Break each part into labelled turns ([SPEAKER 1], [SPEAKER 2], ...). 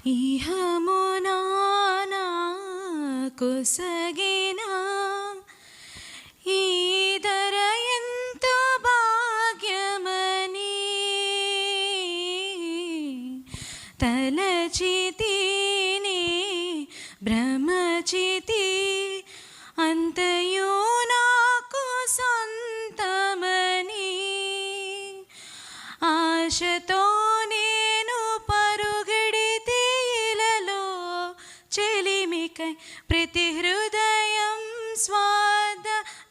[SPEAKER 1] ఇహమునా కొసగిన ఈ ధర ఎంత భాగ్యమని తలచితిని భ్రమచితి అంతయు నాకు సొంతమని ఆశతో నేను పరుగెడితే ఇలలో చెలిమికై ప్రతి హృదయం స్వార్థమాయే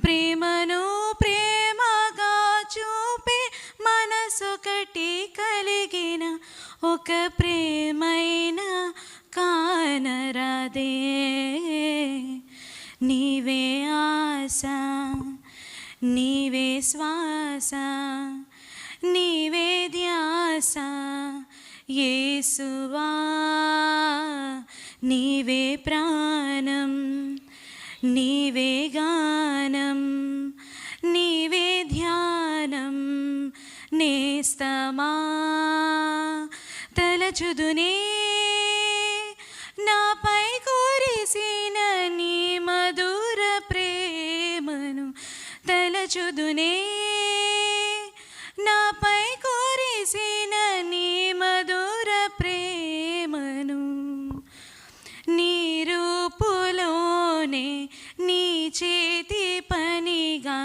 [SPEAKER 1] ప్రేమను ప్రేమగా చూపే మనసొకటి కలిగిన ఒక ప్రేమైన కానరాదే నీవే ఆశ నీవే శ్వాస నీవే ధ్యాస యేసువా నీవే ప్రాణం నీవే గానం నీవే ధ్యానం నేస్తమా తలచుదునే నాపై కురిసిన నీ మధుర ప్రేమను తలచుదునే నాపై కురిసిన నీ మధుర ప్రేమను నీ రూపులోనే నీ చేతి పనిగా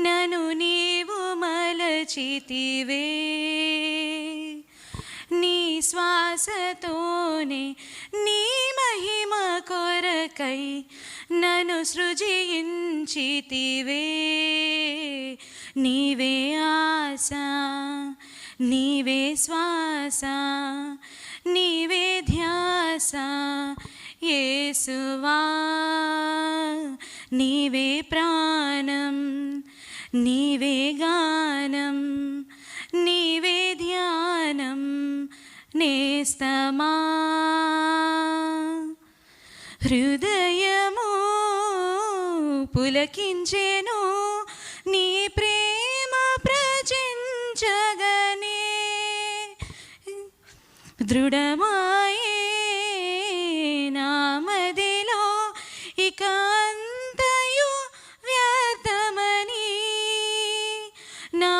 [SPEAKER 1] నన్ను నీవు మలచితివే నీ శ్వాసతోనే నీ మహిమ కొరకై నన్ను సృజించితివే నీవే ఆశ నీవే శ్వాస నీవే ధ్యాస యేసువా నీవే ప్రాణం నీవే గానం నీవే ధ్యానం నేస్తమా హృదయము పులకించెను నీ ప్రేమ ప్రచించగనే దృఢమాయే నామదిలో ఇక అంతయు వ్యర్థమని నా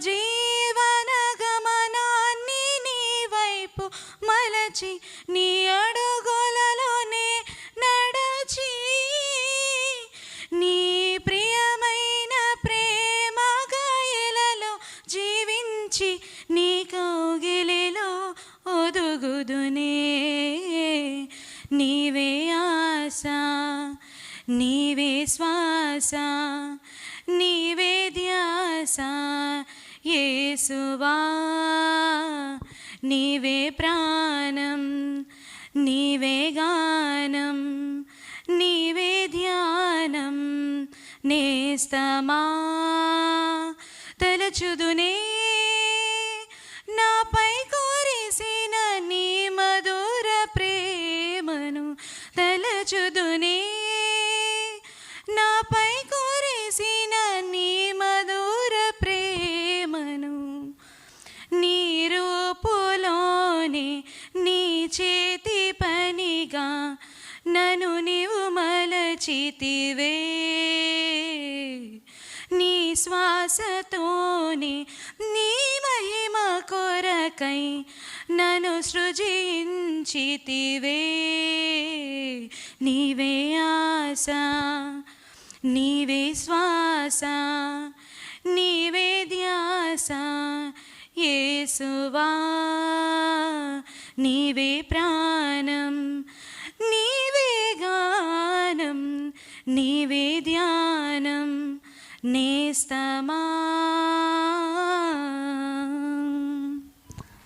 [SPEAKER 1] జీవన గమనాన్ని నీ వైపు మలచి నీ అడుగులలోనే నడచి నీ ప్రియమైన ప్రేమ గాయలలో జీవించి నీ కౌగిలిలో ఒదుగుదునే నీవే ఆశ నీవే శ్వాస నీవే ధ్యాస యేసువా నీవే ప్రాణం నీవే గానం నీవే ధ్యానం నేస్తమా తలచుదునే నాపై కురిసిన నీ మధుర ప్రేమను తలచుదునే నాపై కురిసిన నీ మధుర ప్రేమను నీ రూపులోనే నీ చేతి పనిగా నన్ను నీవు మలచితివే నీ శ్వాసతోనే నీ మహిమ కొరకై నన్ను సృజించితివే నీవే ఆశ నీవే శ్వాస నీవే ధ్యాస యేసువా నీవే ప్రాణం నీవే గానం నీవే ధ్యానం నేస్తమా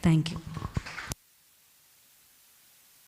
[SPEAKER 1] థ్యాంక్ యూ.